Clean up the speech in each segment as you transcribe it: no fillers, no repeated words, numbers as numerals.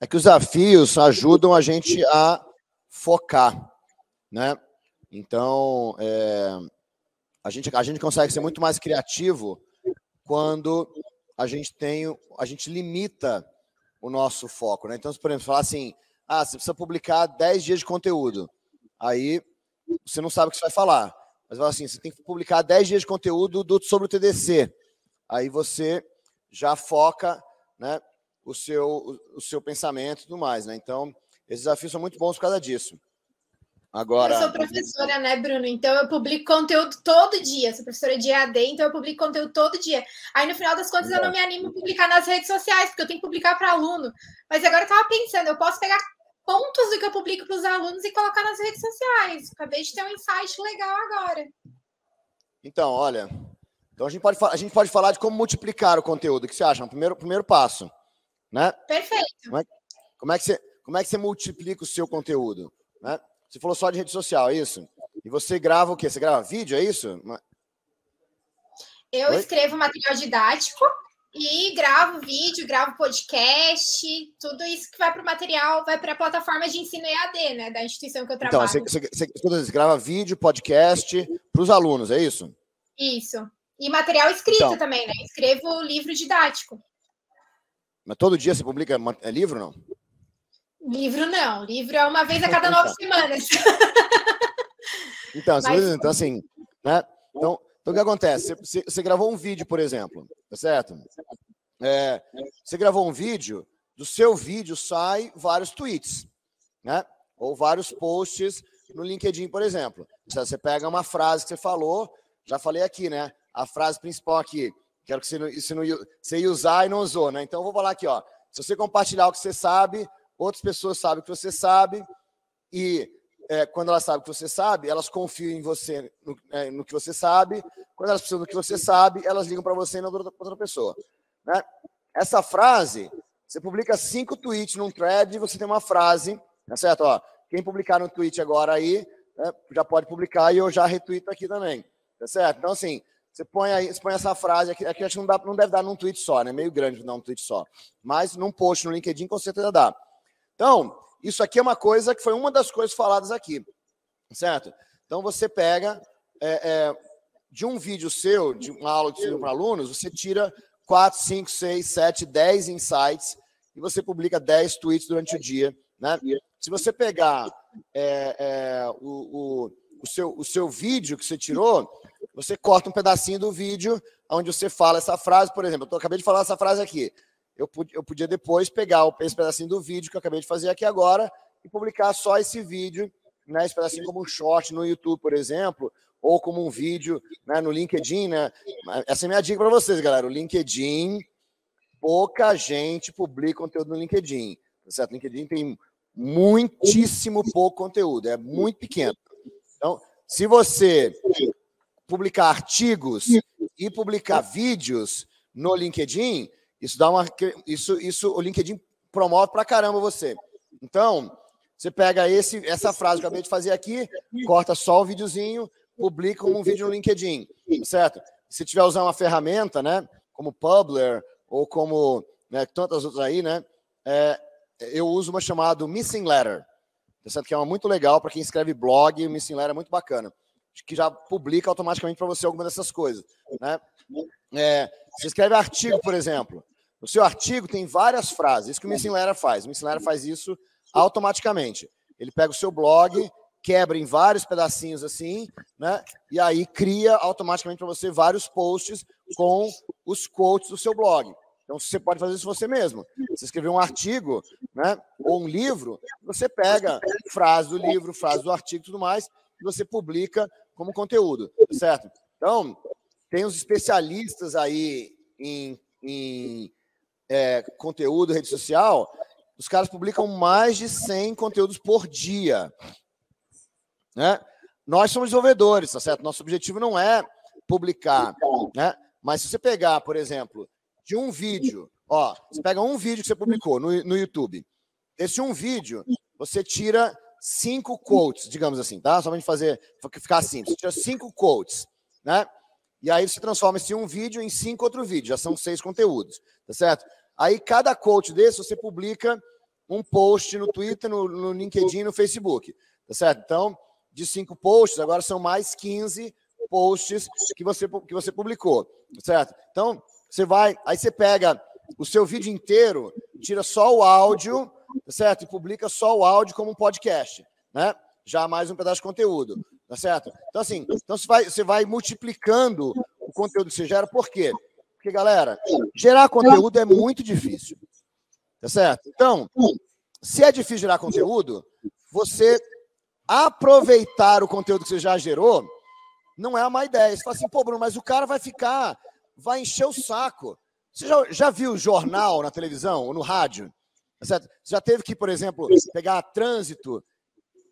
É que os desafios ajudam a gente a focar, né? Então, a gente consegue ser muito mais criativo quando a gente limita o nosso foco, né? Então, por exemplo, falar assim, você precisa publicar 10 dias de conteúdo. Aí, você não sabe o que você vai falar. Mas fala assim, você tem que publicar 10 dias de conteúdo sobre o TDC. Aí você já foca, né, o seu pensamento e tudo mais, né? Então, esses desafios são muito bons por causa disso. Agora... Eu sou professora, né, Bruno? Então eu publico conteúdo todo dia. Sou professora de EAD, então eu publico conteúdo todo dia. Aí, no final das contas, eu não me animo a publicar nas redes sociais, porque eu tenho que publicar para aluno. Mas agora eu estava pensando, eu posso pegar pontos do que eu publico para os alunos e colocar nas redes sociais. Acabei de ter um insight legal agora. Então, olha... Então, a gente pode falar de como multiplicar o conteúdo. O que você acha? Primeiro passo, né? Perfeito. Como é que você multiplica o seu conteúdo, né? Você falou só de rede social, é isso? E você grava o quê? Você grava vídeo, é isso? Eu escrevo material didático e gravo vídeo, gravo podcast, tudo isso que vai para o material, vai para a plataforma de ensino EAD, né? Da instituição que eu trabalho. Então, você grava vídeo, podcast para os alunos, é isso? Isso. E material escrito também, né? Escrevo livro didático. Mas todo dia você publica livro, não? Livro não. Livro é uma vez a cada 9 semanas. Então, assim, né? Então, o que acontece? Você gravou um vídeo, por exemplo, tá certo? Você gravou um vídeo, do seu vídeo sai vários tweets, né? Ou vários posts no LinkedIn, por exemplo. Você pega uma frase que você falou, já falei aqui, né? A frase principal aqui, quero que você ia usar e não usou, né? Então, eu vou falar aqui, ó. Se você compartilhar o que você sabe, outras pessoas sabem o que você sabe, e quando elas sabem o que você sabe, elas confiam em você no que você sabe. Quando elas precisam do que você sabe, elas ligam para você e não para outra pessoa, né? Essa frase, você publica 5 tweets num thread e você tem uma frase, tá certo? Ó, quem publicar no tweet agora aí, né, já pode publicar e eu já retuito aqui também, tá certo? Então, assim, você põe essa frase aqui acho que não deve dar num tweet só, né? Meio grande para dar um tweet só. Mas num post no LinkedIn, com certeza dá. Então, isso aqui é uma coisa que foi uma das coisas faladas aqui, certo? Então, você pega de um vídeo seu, de uma aula de para alunos, você tira 4, 5, 6, 7, 10 insights e você publica 10 tweets durante o dia, né? Se você pegar o seu vídeo que você tirou, você corta um pedacinho do vídeo onde você fala essa frase, por exemplo, eu acabei de falar essa frase aqui. Eu podia depois pegar esse pedacinho do vídeo que eu acabei de fazer aqui agora e publicar só esse vídeo, né, esse pedacinho como um short no YouTube, por exemplo, ou como um vídeo, né, no LinkedIn, né? Essa é a minha dica para vocês, galera. O LinkedIn, pouca gente publica conteúdo no LinkedIn, tá certo? O LinkedIn tem muitíssimo pouco conteúdo, é muito pequeno. Então, se você publicar artigos e publicar vídeos no LinkedIn, isso o LinkedIn promove pra caramba você. Então, você pega essa frase que eu acabei de fazer aqui, corta só o videozinho, publica um vídeo no LinkedIn, certo? Se tiver usando uma ferramenta, né, como Publer ou como, né, tantas outras aí, né, eu uso uma chamada Missing Letter, certo? Que é uma muito legal para quem escreve blog. O Missing Letter é muito bacana, que já publica automaticamente para você alguma dessas coisas, né? Você escreve artigo, por exemplo. No seu artigo tem várias frases. Isso que o Missing Letter faz. O Missing Letter faz isso automaticamente. Ele pega o seu blog, quebra em vários pedacinhos assim, né? E aí cria automaticamente para você vários posts com os quotes do seu blog. Então, você pode fazer isso você mesmo. Você escrever um artigo, né, ou um livro, você pega frase do livro, frase do artigo e tudo mais, e você publica como conteúdo, certo? Então, tem os especialistas aí em conteúdo, rede social, os caras publicam mais de 100 conteúdos por dia, né? Nós somos desenvolvedores, tá certo? Nosso objetivo não é publicar, né? Mas se você pegar, por exemplo, de um vídeo, ó, você pega um vídeo que você publicou no YouTube, esse um vídeo, você tira 5 quotes, digamos assim, tá? Só para ficar simples. Você tira 5 quotes, né? E aí você transforma esse um vídeo em 5 outros vídeos, já são 6 conteúdos, tá certo? Aí cada quote desse você publica um post no Twitter, no LinkedIn, no Facebook, tá certo? Então, de 5 posts, agora são mais 15 posts que você publicou, tá certo? Então, aí você pega o seu vídeo inteiro, tira só o áudio, tá certo? E publica só o áudio como um podcast, né? Já mais um pedaço de conteúdo, tá certo? Então, assim, você vai multiplicando o conteúdo que você gera. Por quê? Porque, galera, gerar conteúdo é muito difícil, tá certo? Então, se é difícil gerar conteúdo, você aproveitar o conteúdo que você já gerou não é uma má ideia. Você fala assim, pô, Bruno, mas o cara vai encher o saco. Você já viu jornal na televisão ou no rádio? Tá certo? Você já teve que, por exemplo, pegar trânsito,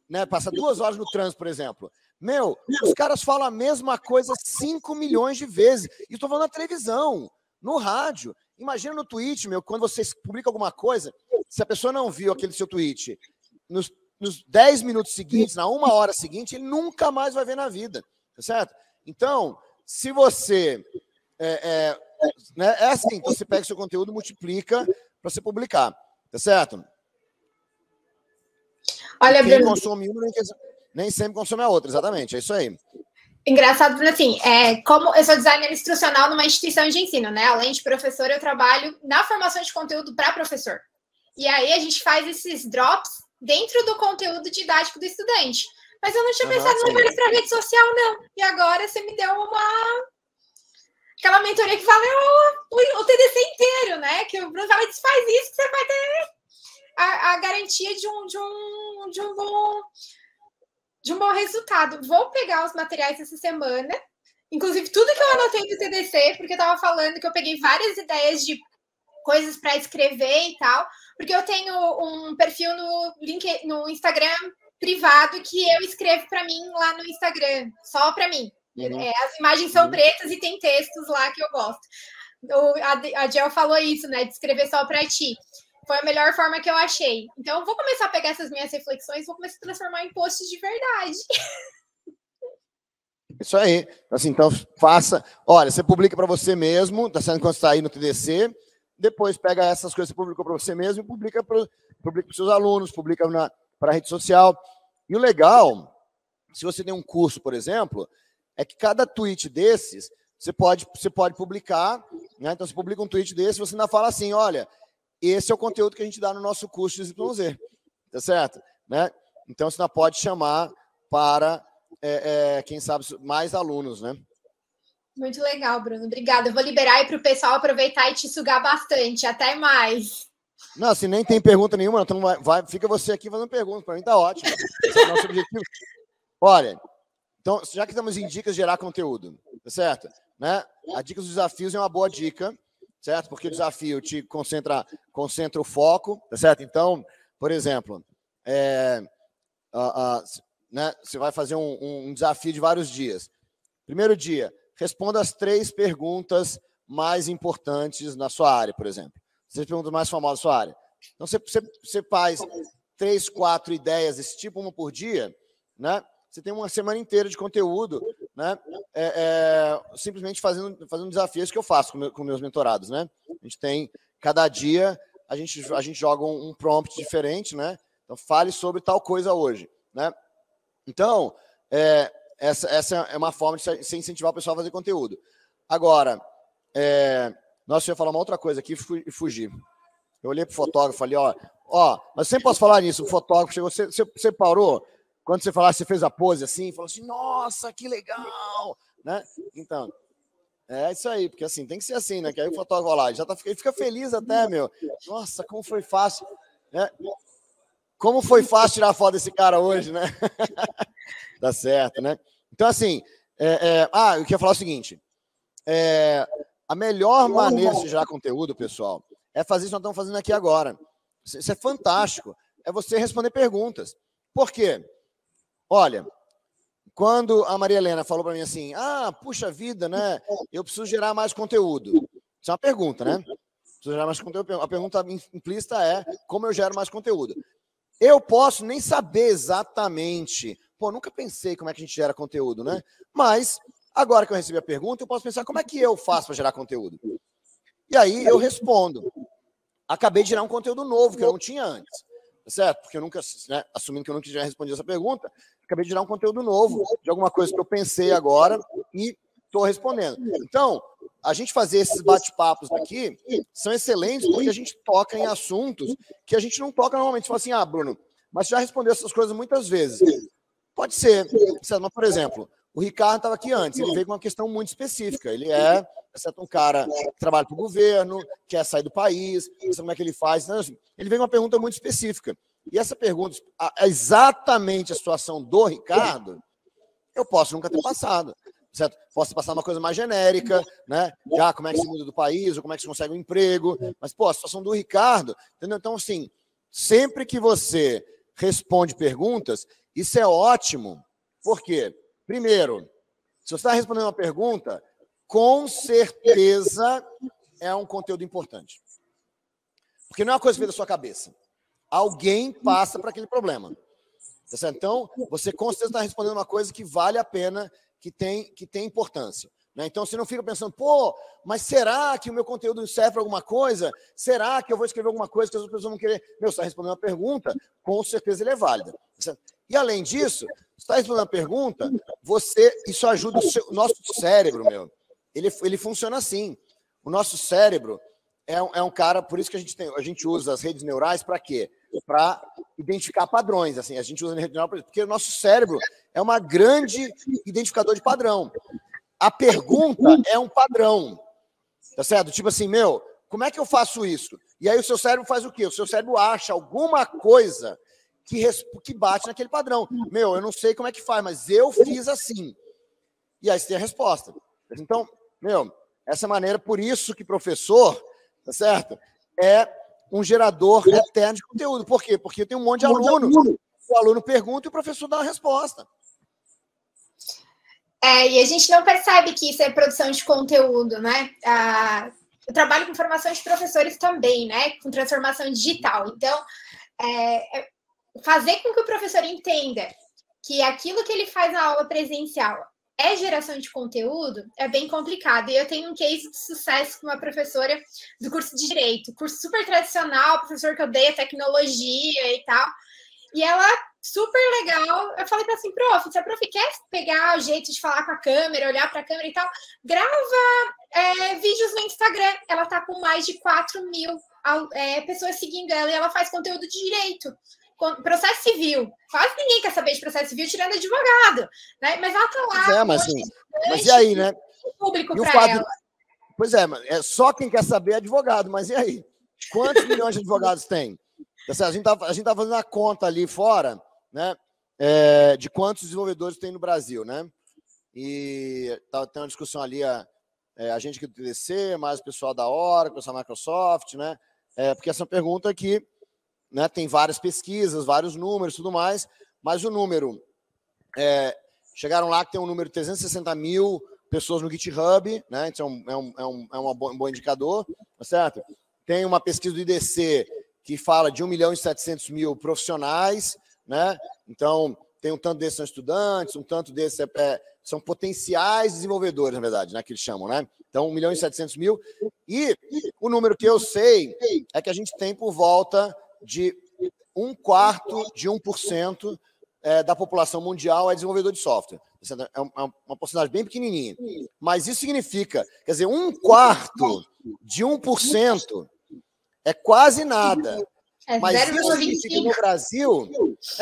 né? Passar 2 horas no trânsito, por exemplo. Meu, os caras falam a mesma coisa 5 milhões de vezes. E estou falando na televisão, no rádio. Imagina no tweet, meu, quando você publica alguma coisa, se a pessoa não viu aquele seu tweet nos 10 minutos seguintes, na 1 hora seguinte, ele nunca mais vai ver na vida. Tá certo? Então, se você... né, é assim, então você pega o seu conteúdo, multiplica para você publicar. Tá certo? Olha, quem Bruno, consome uma nem sempre consome a outra, exatamente, é isso aí. engraçado, Bruno, assim, como eu sou designer instrucional numa instituição de ensino, né? Além de professor, eu trabalho na formação de conteúdo para professor. E aí a gente faz esses drops dentro do conteúdo didático do estudante. Mas eu não tinha pensado em levar isso para rede social, não. E agora você me deu aquela mentoria que fala o TDC inteiro, né? Que o Bruno fala, faz isso que você vai ter a garantia de um bom resultado. Vou pegar os materiais essa semana, inclusive tudo que eu anotei do TDC, porque eu estava falando que eu peguei várias ideias de coisas para escrever e tal, porque eu tenho um perfil no Instagram privado que eu escrevo para mim lá no Instagram, só para mim. As imagens são pretas e tem textos lá que eu gosto. A Gel falou isso, né? De escrever só para ti. Foi a melhor forma que eu achei. Então, eu vou começar a pegar essas minhas reflexões, vou começar a transformar em posts de verdade. Isso aí. Assim, então, faça... Olha, você publica para você mesmo, tá sendo quando está aí no TDC, depois pega essas coisas que você publicou para você mesmo e publica para os seus alunos, publica para a rede social. E o legal, se você tem um curso, por exemplo, é que cada tweet desses, você pode publicar, né? Então, você publica um tweet desse, você ainda fala assim, olha, esse é o conteúdo que a gente dá no nosso curso de YZ, tá certo? Né? Então, você ainda pode chamar para, quem sabe, mais alunos, né? Muito legal, Bruno. Obrigada. Eu vou liberar aí para o pessoal aproveitar e te sugar bastante. Até mais. Não, se nem tem pergunta nenhuma, então fica você aqui fazendo pergunta. Para mim tá ótimo. Esse é o nosso objetivo. Olha, então, já que estamos em dicas de gerar conteúdo, tá certo? Né? A dica dos desafios é uma boa dica, certo? Porque o desafio te concentra o foco, tá certo? Então, por exemplo, né, você vai fazer um desafio de vários dias. Primeiro dia, responda as 3 perguntas mais importantes na sua área, por exemplo. As 3 perguntas mais famosas da sua área. Então, você faz 3, 4 ideias desse tipo, uma por dia, né? Você tem uma semana inteira de conteúdo, né? Simplesmente fazendo desafios que eu faço com meus mentorados, né? A gente tem, cada dia, a gente joga um prompt diferente, né? Então, fale sobre tal coisa hoje, né? Então, essa é uma forma de você incentivar o pessoal a fazer conteúdo. Agora, nossa, eu ia falar uma outra coisa aqui e fugir. Eu olhei para o fotógrafo e falei, mas eu sempre posso falar nisso, o fotógrafo chegou, você parou, quando você falasse, você fez a pose assim, falou assim, nossa, que legal, né? Então, é isso aí, porque assim, tem que ser assim, né? Que aí o fotógrafo lá, ele fica feliz até, meu. Nossa, como foi fácil, né? Como foi fácil tirar foto desse cara hoje, né? Tá certo, né? Então, assim, eu queria falar o seguinte, a melhor maneira de gerar conteúdo, pessoal, é fazer isso que nós estamos fazendo aqui agora. Isso é fantástico. É você responder perguntas. Por quê? Olha, quando a Maria Helena falou para mim assim, puxa vida, né? Eu preciso gerar mais conteúdo. Isso é uma pergunta, né? Preciso gerar mais conteúdo. A pergunta implícita é como eu gero mais conteúdo. Eu posso nem saber exatamente. Pô, nunca pensei como é que a gente gera conteúdo, né? Mas, agora que eu recebi a pergunta, eu posso pensar como é que eu faço para gerar conteúdo. E aí eu respondo. Acabei de gerar um conteúdo novo que eu não tinha antes. certo? Porque eu nunca, né, assumindo que eu nunca já respondi essa pergunta, acabei de gerar um conteúdo novo, de alguma coisa que eu pensei agora e estou respondendo. Então, a gente fazer esses bate-papos aqui são excelentes porque a gente toca em assuntos que a gente não toca normalmente. Você fala assim, Bruno, mas você já respondeu essas coisas muitas vezes. Pode ser. Mas, por exemplo, o Ricardo estava aqui antes, ele veio com uma questão muito específica. Ele é um cara que trabalha para o governo, quer sair do país, não sabe como é que ele faz. Então, assim, ele veio com uma pergunta muito específica. E essa pergunta, exatamente a situação do Ricardo, eu posso nunca ter passado. Certo? Posso passar uma coisa mais genérica, né? Já como é que se muda do país, ou como é que se consegue um emprego. Mas, pô, a situação do Ricardo, entendeu? Então, assim, sempre que você responde perguntas, isso é ótimo. Por quê? Primeiro, se você está respondendo uma pergunta, com certeza é um conteúdo importante. Porque não é uma coisa que veio da sua cabeça. Alguém passa para aquele problema. Tá certo? Então, você com certeza está respondendo uma coisa que vale a pena, que tem importância. Né? Então, você não fica pensando, pô, mas será que o meu conteúdo serve para alguma coisa? Será que eu vou escrever alguma coisa que as pessoas vão querer? Meu, você está respondendo uma pergunta, com certeza ele é válido. Tá, e, além disso, você está respondendo uma pergunta, isso ajuda o nosso cérebro, meu. Ele funciona assim. O nosso cérebro é um cara, por isso que a gente usa as redes neurais para quê? Para identificar padrões. Assim, a gente usa a rede neural porque o nosso cérebro é uma grande identificador de padrão. A pergunta é um padrão. Tá certo? Tipo assim, meu, como é que eu faço isso? E aí o seu cérebro faz o quê? O seu cérebro acha alguma coisa que bate naquele padrão. Meu, eu não sei como é que faz, mas eu fiz assim. E aí você tem a resposta. Então, meu, essa maneira, por isso que professor, tá certo? É um gerador eterno de conteúdo. Por quê? Porque tem um monte de alunos. O aluno pergunta e o professor dá a resposta. E a gente não percebe que isso é produção de conteúdo, né? Eu trabalho com formação de professores também, né? Com transformação digital. Então, fazer com que o professor entenda que aquilo que ele faz na aula presencial é geração de conteúdo é bem complicado. E eu tenho um case de sucesso com uma professora do curso de Direito, curso super tradicional, professor que odeia tecnologia e tal. E ela, super legal, eu falei para assim, prof, se a prof quer pegar o jeito de falar com a câmera, olhar para a câmera e tal, grava vídeos no Instagram. Ela tá com mais de 4.000 pessoas seguindo ela e ela faz conteúdo de direito. Processo civil. Quase ninguém quer saber de processo civil tirando advogado, né? Mas ela tá lá. Mas e aí, né? Público para ela. Pois é só quem quer saber é advogado, mas e aí? Quantos milhões de advogados tem? A gente tá fazendo a conta ali fora, né? De quantos desenvolvedores tem no Brasil, né? E tem uma discussão ali, a gente aqui do TDC, mais o pessoal da Oracle, o pessoal da Microsoft, né? Porque essa pergunta aqui, né, tem várias pesquisas, vários números e tudo mais, mas o número... chegaram lá que tem um número de 360 mil pessoas no GitHub, né? Então é um bom indicador, tá certo? Tem uma pesquisa do IDC que fala de 1.700.000 profissionais, né? Então, tem um tanto desses são estudantes, um tanto desses são potenciais desenvolvedores, na verdade, né, que eles chamam, né? Então, 1.700.000. E o número que eu sei é que a gente tem por volta de 1/4% da população mundial é desenvolvedor de software. É uma porcentagem bem pequenininha. Mas isso significa, quer dizer, 1/4 de 1% é quase nada. Mas isso significa no Brasil...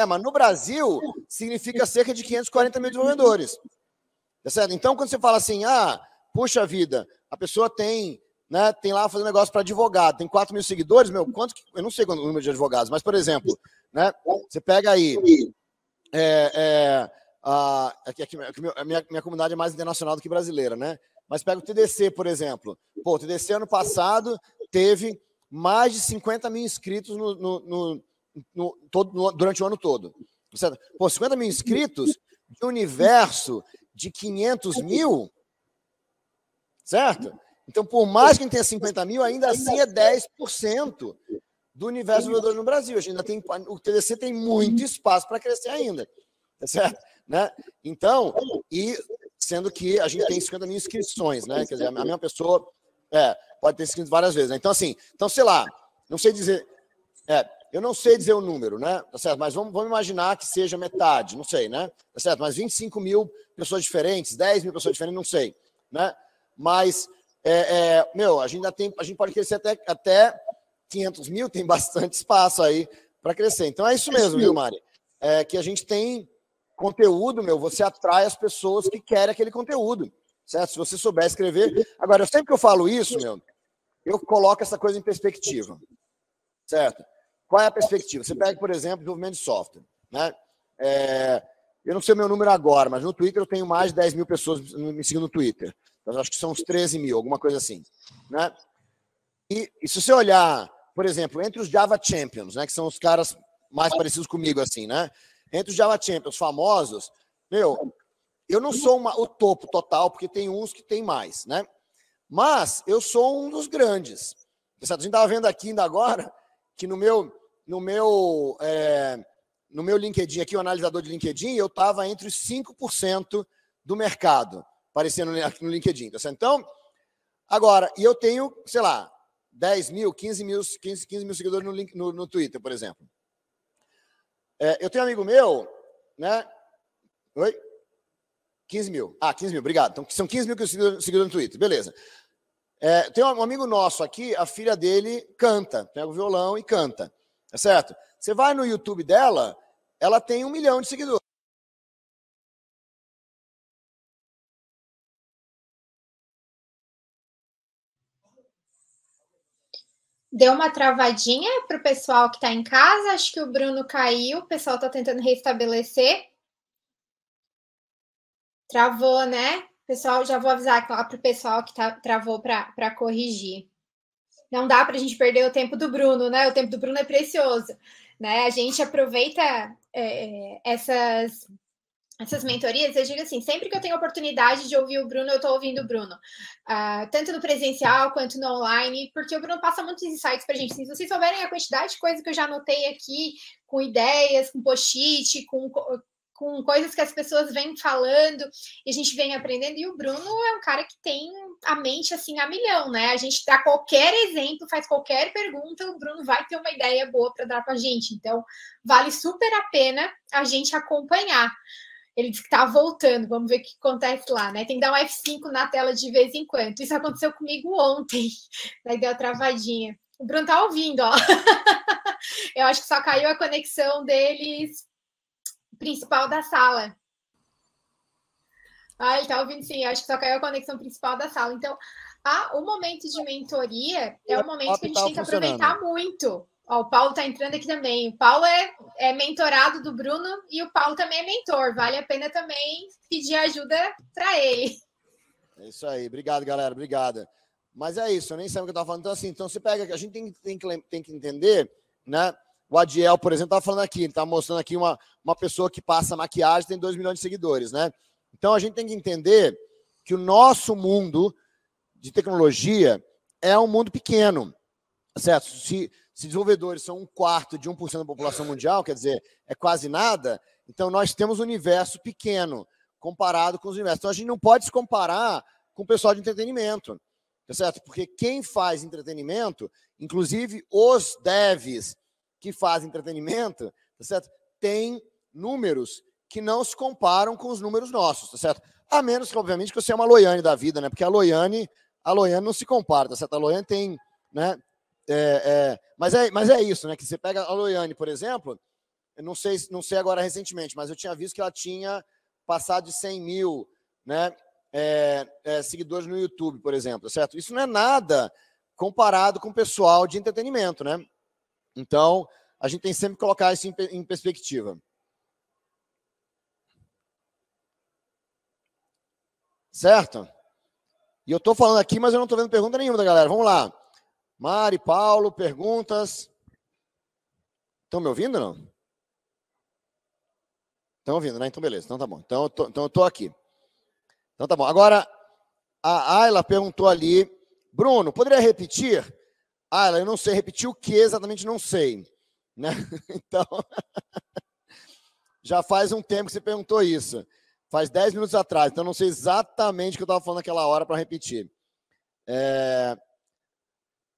mas no Brasil significa cerca de 540 mil desenvolvedores. Tá certo? Então, quando você fala assim, puxa vida, a pessoa tem lá fazendo negócio para advogado, tem 4 mil seguidores, eu não sei qual é o número de advogados, mas, por exemplo, né, você pega aí... a minha comunidade é mais internacional do que brasileira, né? Mas pega o TDC, por exemplo. Pô, o TDC ano passado teve mais de 50 mil inscritos durante o ano todo. Certo? Pô, 50 mil inscritos de um universo de 500 mil, certo? Então, por mais que a gente tenha 50 mil, ainda assim é 10% do universo de desenvolvedores no Brasil. A gente ainda tem, o TDC tem muito espaço para crescer ainda, tá certo? Né? Então, e sendo que a gente tem 50 mil inscrições, né? Quer dizer, a mesma pessoa pode ter inscrito várias vezes. Né? Então, assim, sei lá, não sei dizer. eu não sei dizer o número, né? Tá certo? Mas vamos imaginar que seja metade, não sei, né? Tá certo? Mas 25 mil pessoas diferentes, 10 mil pessoas diferentes, não sei, né? Mas, meu, a gente pode crescer até 500 mil, tem bastante espaço aí para crescer. Então é isso mesmo, viu, Mari? É que a gente tem conteúdo, meu, você atrai as pessoas que querem aquele conteúdo, certo? Se você souber escrever. Agora, sempre que eu falo isso, meu, eu coloco essa coisa em perspectiva, certo? Qual é a perspectiva? Você pega, por exemplo, desenvolvimento de software, né? Eu não sei o meu número agora, mas no Twitter eu tenho mais de 10 mil pessoas me seguindo no Twitter. Então, acho que são uns 13 mil, alguma coisa assim, né? E se você olhar, por exemplo, entre os Java Champions, né, que são os caras mais parecidos comigo, assim, né? Entre os Java Champions famosos, meu, eu não sou o topo total, porque tem uns que tem mais, né? Mas eu sou um dos grandes. A gente estava vendo aqui ainda agora que no meu LinkedIn, aqui, o analisador de LinkedIn, eu estava entre os 5% do mercado, aparecendo aqui no LinkedIn. Tá certo? Então, agora, e eu tenho, sei lá, 10 mil, 15 mil seguidores no Twitter, por exemplo. Eu tenho um amigo meu, né? Oi? 15 mil. 15 mil, obrigado. Então, são 15 mil seguidores no Twitter, beleza. Tem um amigo nosso aqui, a filha dele canta, pega o violão e canta, tá certo? Você vai no YouTube dela, ela tem 1 milhão de seguidores. Deu uma travadinha para o pessoal que está em casa. Acho que o Bruno caiu. O pessoal está tentando restabelecer. Travou, né? Pessoal, já vou avisar lá para o pessoal que travou para corrigir. Não dá para a gente perder o tempo do Bruno, né? O tempo do Bruno é precioso, né? A gente aproveita essas mentorias, eu digo assim, sempre que eu tenho oportunidade de ouvir o Bruno, eu estou ouvindo o Bruno. Tanto no presencial quanto no online, porque o Bruno passa muitos insights para a gente. Se vocês souberem a quantidade de coisas que eu já anotei aqui, com ideias, com post-it, com coisas que as pessoas vêm falando e a gente vem aprendendo, e o Bruno é um cara que tem a mente assim a milhão, né? A gente dá qualquer exemplo, faz qualquer pergunta, o Bruno vai ter uma ideia boa para dar para a gente. Então, vale super a pena a gente acompanhar. Ele disse que tá voltando, vamos ver o que acontece lá, né? Tem que dar um F5 na tela de vez em quando. Isso aconteceu comigo ontem, daí deu a travadinha. O Bruno tá ouvindo, ó. Eu acho que só caiu a conexão deles principal da sala. Ele tá ouvindo sim, eu acho que só caiu a conexão principal da sala. Então, o momento de mentoria é um momento que a gente tem que aproveitar muito. Ó, o Paulo está entrando aqui também. O Paulo é mentorado do Bruno e o Paulo também é mentor. Vale a pena também pedir ajuda para ele. É isso aí. Obrigado, galera. Obrigada. Mas é isso, eu nem sei o que eu estava falando. Então, assim, você pega, a gente tem que entender, né? O Adiel, por exemplo, estava falando aqui, ele está mostrando aqui uma pessoa que passa maquiagem, tem 2 milhões de seguidores, né? Então, a gente tem que entender que o nosso mundo de tecnologia é um mundo pequeno, certo? Se desenvolvedores são 1/4 de 1% da população mundial, quer dizer, é quase nada, então nós temos um universo pequeno comparado com os universos. Então a gente não pode se comparar com o pessoal de entretenimento, tá certo? Porque quem faz entretenimento, inclusive os devs que fazem entretenimento, tá certo? Tem números que não se comparam com os números nossos, tá certo? A menos que, obviamente, que você é uma Loiane da vida, né? Porque a Loiane não se compara, tá certo? A Loiane tem, né? Mas é isso, né? Que você pega a Loiane, por exemplo, eu não sei agora recentemente, mas eu tinha visto que ela tinha passado de 100 mil, né, seguidores no YouTube, por exemplo, certo? Isso não é nada comparado com o pessoal de entretenimento, né? Então, a gente tem sempre que colocar isso em perspectiva. Certo? E eu estou falando aqui, mas eu não estou vendo pergunta nenhuma da galera. Vamos lá. Mari, Paulo, perguntas? Estão me ouvindo, não? Estão ouvindo, né? Então, beleza. Então, tá bom. Então, eu estou aqui. Então, tá bom. Agora, a Ayla perguntou ali, Bruno, poderia repetir? Ayla, eu não sei repetir o que exatamente, não sei. Né? Então, já faz um tempo que você perguntou isso. Faz 10 minutos atrás. Então, não sei exatamente o que eu estava falando naquela hora para repetir.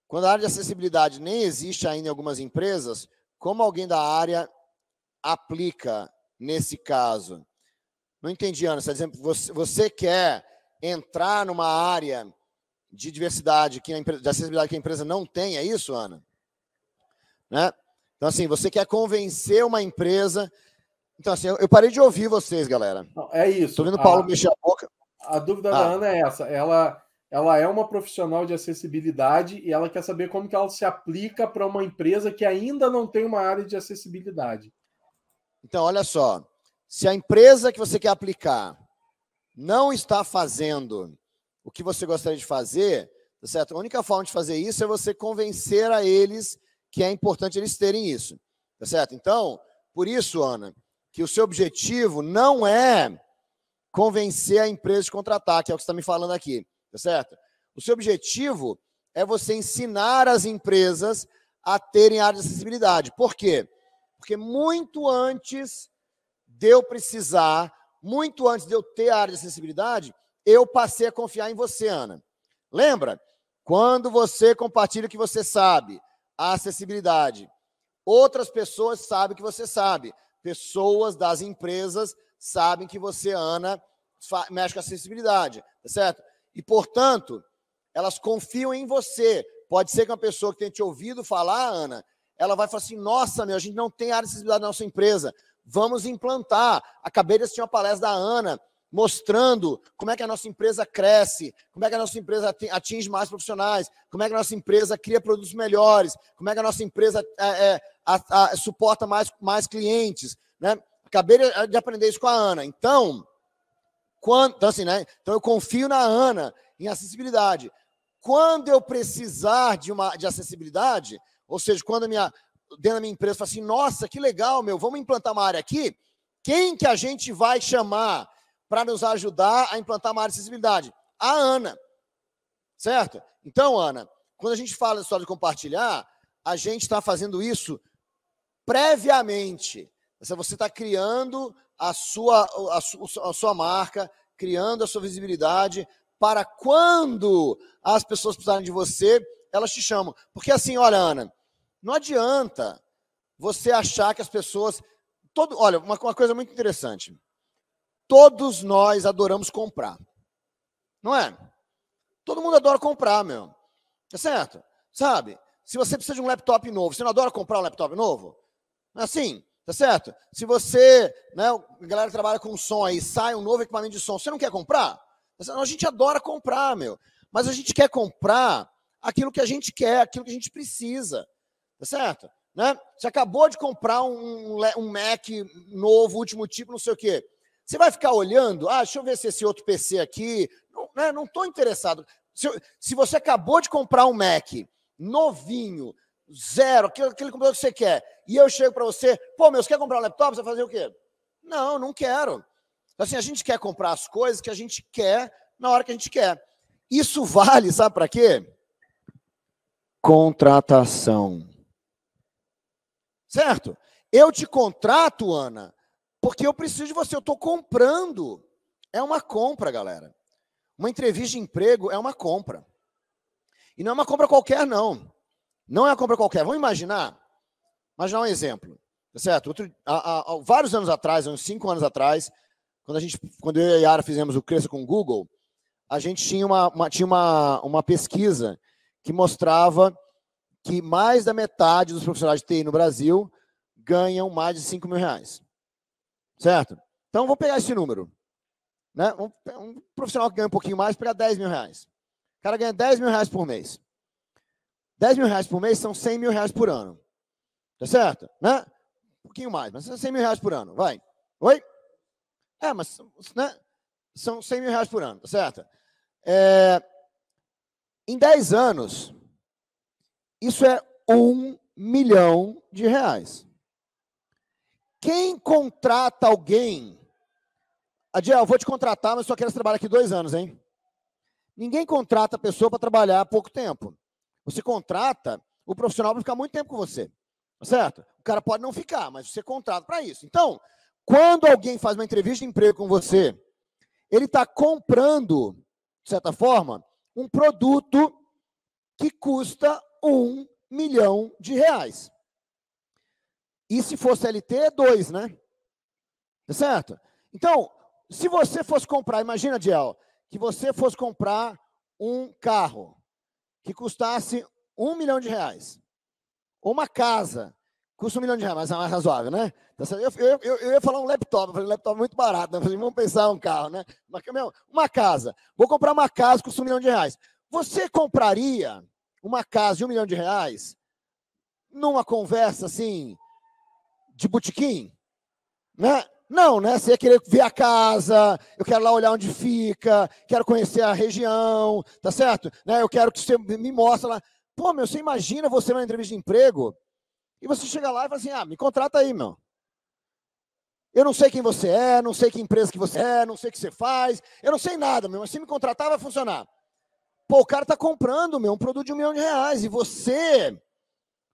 Quando a área de acessibilidade nem existe ainda em algumas empresas, como alguém da área aplica nesse caso? Não entendi, Ana. Você está dizendo, você quer entrar numa área de diversidade, de acessibilidade que a empresa não tem, é isso, Ana? Né? Então, assim, você quer convencer uma empresa... Então, assim, eu parei de ouvir vocês, galera. Não, é isso. Estou vendo o Paulo mexer a boca. A dúvida da Ana é essa. Ela é uma profissional de acessibilidade e ela quer saber como que ela se aplica para uma empresa que ainda não tem uma área de acessibilidade. Então, olha só. Se a empresa que você quer aplicar não está fazendo o que você gostaria de fazer, tá certo? A única forma de fazer isso é você convencer a eles que é importante eles terem isso, tá certo? Então, por isso, Ana, que o seu objetivo não é convencer a empresa de contratar, que é o que você está me falando aqui, tá certo? O seu objetivo é você ensinar as empresas a terem área de acessibilidade. Por quê? Porque muito antes de eu precisar, muito antes de eu ter a área de acessibilidade, eu passei a confiar em você, Ana. Lembra? Quando você compartilha o que você sabe, a acessibilidade, outras pessoas sabem que você sabe. Pessoas das empresas sabem que você, Ana, mexe com acessibilidade, tá certo? E, portanto, elas confiam em você. Pode ser que uma pessoa que tenha te ouvido falar, Ana, ela vai falar assim, nossa, a gente não tem área de acessibilidade na nossa empresa, vamos implantar. Acabei de assistir uma palestra da Ana, mostrando como é que a nossa empresa cresce, como é que a nossa empresa atinge mais profissionais, como é que a nossa empresa cria produtos melhores, como é que a nossa empresa suporta mais clientes, né? Acabei de aprender isso com a Ana. Então, assim, né? Então eu confio na Ana em acessibilidade. Quando eu precisar de acessibilidade, ou seja, quando dentro da minha empresa fala assim, nossa, que legal, vamos implantar uma área aqui, quem que a gente vai chamar para nos ajudar a implantar uma área de acessibilidade? A Ana, certo? Então, Ana, quando a gente fala da história de compartilhar, a gente está fazendo isso previamente. Você está criando a sua marca, criando a sua visibilidade, para quando as pessoas precisarem de você, elas te chamam. Porque assim, olha, Ana, não adianta você achar que as pessoas... Olha, uma coisa muito interessante. Todos nós adoramos comprar. Não é? Todo mundo adora comprar, Tá certo? Sabe? Se você precisa de um laptop novo, você não adora comprar um laptop novo? Não é assim? Tá certo? Se você, né, a galera que trabalha com som aí, sai um novo equipamento de som, você não quer comprar? A gente adora comprar, mas a gente quer comprar aquilo que a gente quer, aquilo que a gente precisa, tá certo? Né? Você acabou de comprar um Mac novo, último tipo, não sei o quê. Você vai ficar olhando, deixa eu ver se esse outro PC aqui, não estou interessado. Se você acabou de comprar um Mac novinho, zero, aquele computador que você quer, e eu chego para você, você quer comprar um laptop? Você vai fazer o quê? Não quero. Assim, a gente quer comprar as coisas que a gente quer na hora que a gente quer. Isso vale, sabe para quê? Contratação. Certo? Eu te contrato, Ana, porque eu preciso de você, eu estou comprando. É uma compra, galera. Uma entrevista de emprego é uma compra. E não é uma compra qualquer, não. Não é uma compra qualquer. Vamos imaginar um exemplo. Tá certo? Há vários anos atrás, uns 5 anos atrás, quando eu e a Yara fizemos o Cresça com o Google, a gente tinha uma pesquisa que mostrava que mais da metade dos profissionais de TI no Brasil ganham mais de 5 mil reais. Certo? Então, vou pegar esse número. Né? Um profissional que ganha um pouquinho mais, pegar 10 mil reais. O cara ganha 10 mil reais por mês. 10 mil reais por mês são 100 mil reais por ano. Tá certo? Né? Um pouquinho mais, mas são 100 mil reais por ano. Vai. Oi? Mas né? São 100 mil reais por ano, tá certo? Em 10 anos, isso é 1 milhão de reais. Quem contrata alguém... Adiel, eu vou te contratar, mas só quero trabalhar aqui 2 anos, hein? Ninguém contrata a pessoa para trabalhar há pouco tempo. Você contrata o profissional para ficar muito tempo com você. Tá certo? O cara pode não ficar, mas você contrata para isso. Então, quando alguém faz uma entrevista de emprego com você, ele está comprando, de certa forma, um produto que custa 1 milhão de reais. E se for CLT, 2, né? Tá certo? Então, se você fosse comprar, imagina, Diel, que você fosse comprar um carro que custasse R$1 milhão, ou uma casa, custa R$1 milhão, mas é mais razoável, né? Eu ia falar um laptop, eu falei, um laptop muito barato, né? Falei, vamos pensar um carro, né? Uma casa, vou comprar uma casa que custa R$1 milhão. Você compraria uma casa de R$1 milhão numa conversa assim, de botequim? Né? Não, né? Você ia querer ver a casa, eu quero lá olhar onde fica, quero conhecer a região, tá certo? Né? Eu quero que você me mostre lá. Pô, meu, você imagina você numa entrevista de emprego e você chega lá e fala assim, me contrata aí, meu. Eu não sei quem você é, não sei que empresa que você é, não sei o que você faz, eu não sei nada, meu, mas se me contratar vai funcionar. Pô, o cara tá comprando, meu, um produto de R$1 milhão e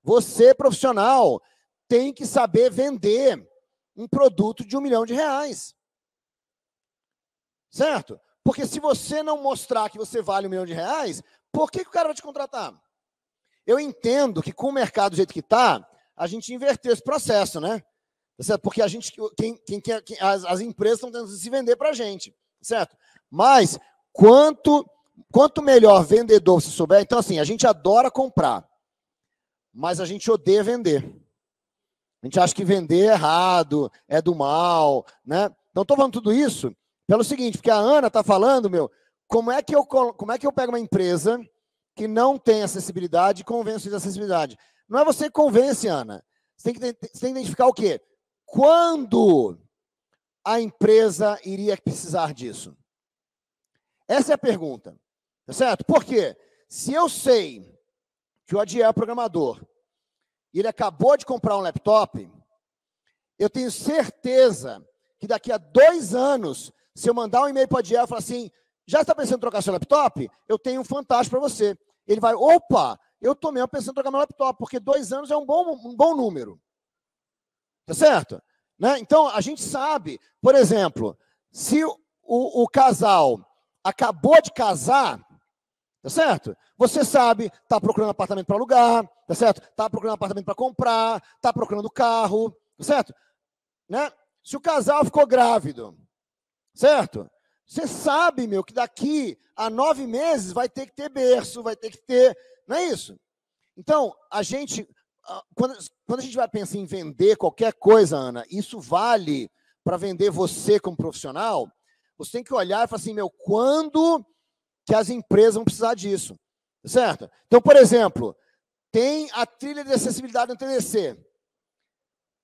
você profissional, tem que saber vender um produto de R$1 milhão. Certo? Porque se você não mostrar que você vale R$1 milhão, por que o cara vai te contratar? Eu entendo que com o mercado do jeito que está, a gente inverteu esse processo, né? Certo? Porque a gente, as empresas estão tentando se vender para a gente, certo? Mas quanto melhor vendedor você souber, então assim, a gente adora comprar, mas a gente odeia vender. A gente acha que vender é errado, é do mal, né? Então, estou falando tudo isso pelo seguinte, porque a Ana está falando, meu, como é que eu pego uma empresa que não tem acessibilidade e convenço de acessibilidade? Não é você que convence, Ana. Você tem que identificar o quê? Quando a empresa iria precisar disso? Essa é a pergunta, tá certo? Por quê? Se eu sei que o Adiel é programador e ele acabou de comprar um laptop, eu tenho certeza que daqui a 2 anos, se eu mandar um e-mail para o Adiel e falar assim, já está pensando em trocar seu laptop? Eu tenho um fantástico para você. Ele vai, opa, eu estou mesmo pensando em trocar meu laptop, porque 2 anos é um bom número. Tá certo? Né? Então, a gente sabe, por exemplo, se o casal acabou de casar, tá certo? Você sabe, está procurando apartamento para alugar, tá certo? Está procurando apartamento para comprar, está procurando carro, tá certo? Né? Se o casal ficou grávido, certo? Você sabe, meu, que daqui a 9 meses vai ter que ter berço, vai ter que ter... Não é isso? Então, a gente... Quando a gente vai pensar em vender qualquer coisa, Ana, isso vale para vender você como profissional, você tem que olhar e falar assim, meu, quando que as empresas vão precisar disso, certo? Então, por exemplo, tem a trilha de acessibilidade no TDC.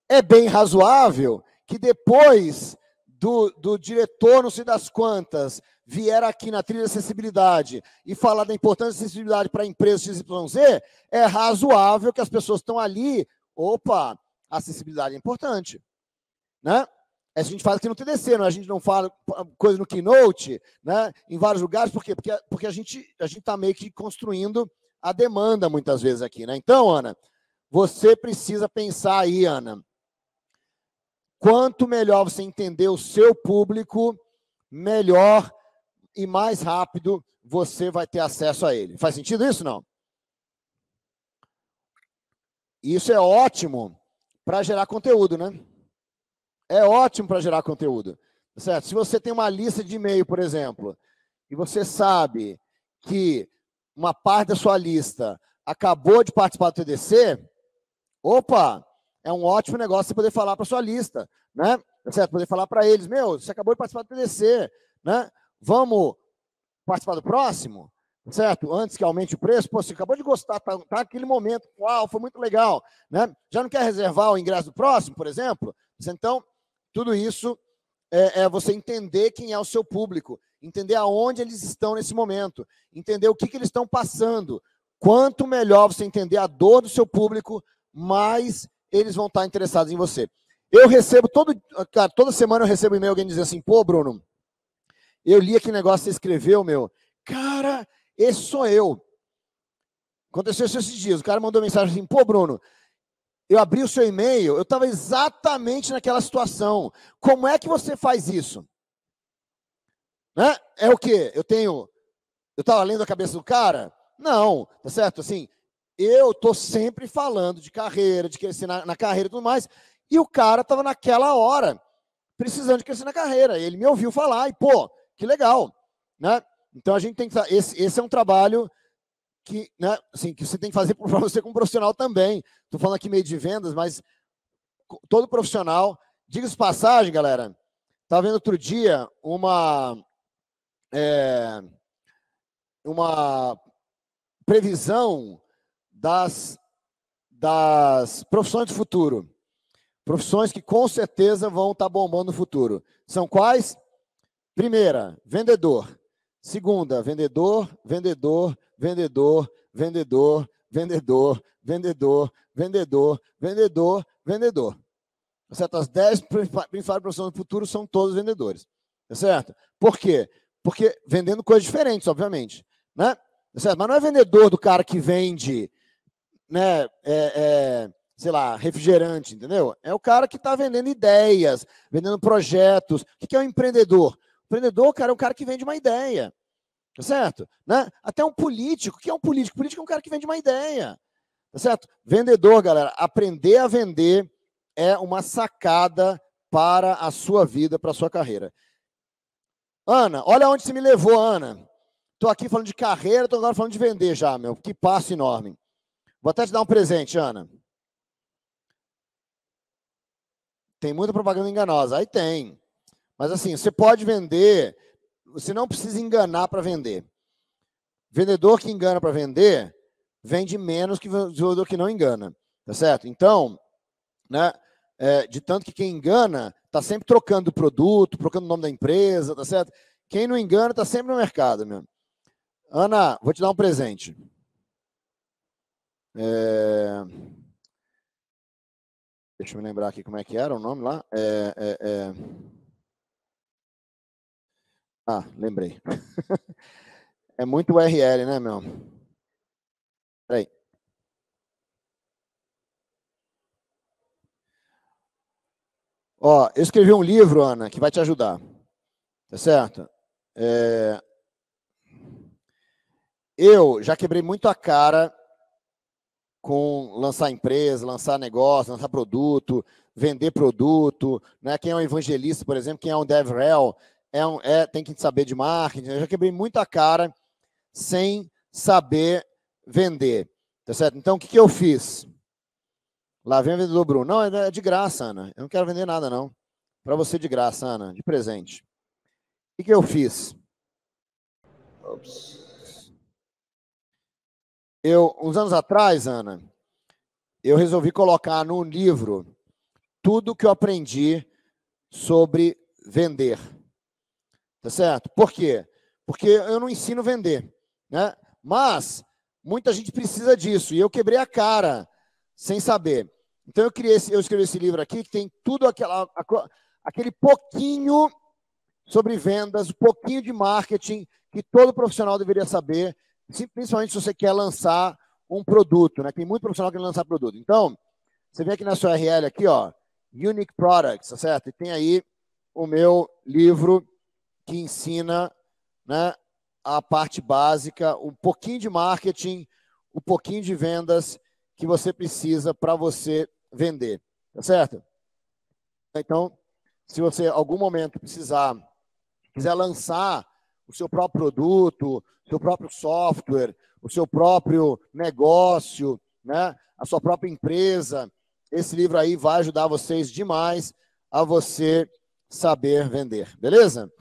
É bem razoável que depois do diretor, não sei das quantas, vier aqui na trilha de acessibilidade e falar da importância da acessibilidade para a empresa XYZ, é razoável que as pessoas estão ali, opa, a acessibilidade é importante, né? A gente faz aqui no TDC, não? A gente não fala coisa no Keynote, né? Em vários lugares, por quê? Porque a gente está meio que construindo a demanda muitas vezes aqui, né? Então, Ana, você precisa pensar aí, Ana, quanto melhor você entender o seu público, melhor e mais rápido você vai ter acesso a ele. Faz sentido isso, não? Isso é ótimo para gerar conteúdo, né? É ótimo para gerar conteúdo, certo? Se você tem uma lista de e-mail, por exemplo, e você sabe que uma parte da sua lista acabou de participar do TDC, opa, é um ótimo negócio você poder falar para sua lista, né? Certo? Poder falar para eles, meu, você acabou de participar do TDC, né? Vamos participar do próximo, certo? Antes que aumente o preço, pô, você acabou de gostar, tá naquele momento, uau, foi muito legal, né? Já não quer reservar o ingresso do próximo, por exemplo? Então, tudo isso é você entender quem é o seu público, entender aonde eles estão nesse momento, entender o que eles estão passando. Quanto melhor você entender a dor do seu público, mais eles vão estar interessados em você. Eu recebo, toda semana eu recebo e-mail, alguém dizendo assim, pô, Bruno, eu li aquele negócio que você escreveu, meu, cara, esse sou eu. Aconteceu isso esses dias, o cara mandou mensagem assim, pô, Bruno, eu abri o seu e-mail, eu estava exatamente naquela situação. Como é que você faz isso? Né? É o quê? Eu estava lendo a cabeça do cara? Não, tá certo? Assim, eu tô sempre falando de carreira, de crescer na carreira e tudo mais, e o cara tava naquela hora precisando de crescer na carreira. Ele me ouviu falar e, pô, que legal, né? Então a gente tem que... Esse é um trabalho que, né, assim, que você tem que fazer para você como profissional também. Estou falando aqui meio de vendas, mas todo profissional... Diga-se passagem, galera, estava vendo outro dia uma previsão das profissões do futuro. Profissões que com certeza vão estar bombando no futuro. São quais? Primeira, vendedor. Segunda, vendedor, vendedor, vendedor, vendedor, vendedor, vendedor, vendedor, vendedor, vendedor. Tá certo? As 10 principais profissões do futuro são todos vendedores. Tá certo? Por quê? Porque vendendo coisas diferentes, obviamente. Né? Tá certo? Mas não é vendedor do cara que vende, né, sei lá, refrigerante, entendeu? É o cara que está vendendo ideias, vendendo projetos. O que é um empreendedor? O empreendedor, cara, é um cara que vende uma ideia. Tá certo? Né? Até um político. O que é um político? O político é um cara que vende uma ideia. Tá certo? Vendedor, galera, aprender a vender é uma sacada para a sua vida, para a sua carreira. Ana, olha onde você me levou, Ana. Estou aqui falando de carreira, estou agora falando de vender já, meu. Que passo enorme. Vou até te dar um presente, Ana. Tem muita propaganda enganosa. Aí tem. Mas assim, você pode vender, você não precisa enganar para vender. Vendedor que engana para vender, vende menos que vendedor que não engana. Tá certo? Então, né, de tanto que quem engana está sempre trocando o produto, trocando o nome da empresa, tá certo? Quem não engana está sempre no mercado, meu. Ana, vou te dar um presente. Deixa eu me lembrar aqui como é que era o nome lá. Ah, lembrei. É muito URL, né, meu? Peraí. Ó, eu escrevi um livro, Ana, que vai te ajudar. Tá certo? Eu já quebrei muito a cara com lançar empresa, lançar negócio, lançar produto, vender produto, né? Quem é um evangelista, por exemplo, quem é um DevRel, tem que saber de marketing. Eu já quebrei muito a cara sem saber vender. Tá certo? Então, o que eu fiz? Lá vem o vendedor Bruno. Não, é de graça, Ana. Eu não quero vender nada, não. Para você de graça, Ana, de presente. O que eu fiz? Uns anos atrás, Ana, eu resolvi colocar num livro tudo que eu aprendi sobre vender. Tá certo? Por quê? Porque eu não ensino a vender, né? Mas muita gente precisa disso. E eu quebrei a cara sem saber. Então eu escrevi esse livro aqui que tem tudo aquele pouquinho sobre vendas, um pouquinho de marketing que todo profissional deveria saber, principalmente se você quer lançar um produto, né? Tem muito profissional que quer lançar produto. Então, você vem aqui na sua URL aqui, ó, Unique Products, tá certo? E tem aí o meu livro que ensina, né, a parte básica, um pouquinho de marketing, um pouquinho de vendas que você precisa para você vender, tá certo? Então, se você, em algum momento, quiser lançar o seu próprio produto, seu próprio software, o seu próprio negócio, né, a sua própria empresa, esse livro aí vai ajudar vocês demais a você saber vender, beleza?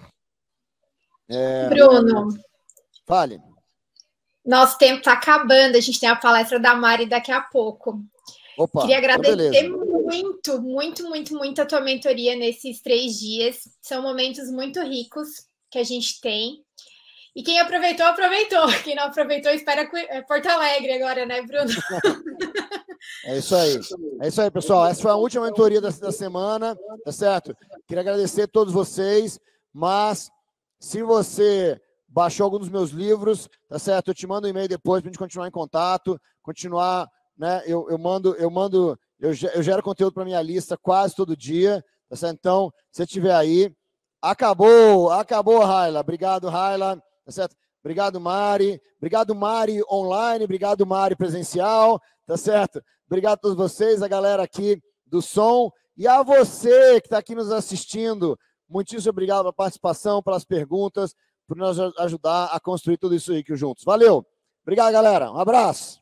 Bruno. Fale. Nosso tempo está acabando, a gente tem a palestra da Mari daqui a pouco. Opa, queria agradecer então muito a tua mentoria nesses 3 dias. São momentos muito ricos que a gente tem. E quem aproveitou, aproveitou. Quem não aproveitou, espera Porto Alegre agora, né, Bruno? É isso aí. É isso aí, pessoal. Essa foi a última mentoria da semana, tá certo? Queria agradecer a todos vocês, mas se você baixou algum dos meus livros, tá certo? Eu te mando um e-mail depois para a gente continuar em contato, continuar, né? Eu gero conteúdo para minha lista quase todo dia, tá certo? Então, se você estiver aí, acabou, Raila. Obrigado, Raila. Tá certo? Obrigado, Mari. Obrigado, Mari online. Obrigado, Mari presencial. Tá certo? Obrigado a todos vocês, a galera aqui do som. E a você que está aqui nos assistindo. Muitíssimo obrigado pela participação, pelas perguntas, por nos ajudar a construir tudo isso aí aqui juntos. Valeu! Obrigado, galera. Um abraço.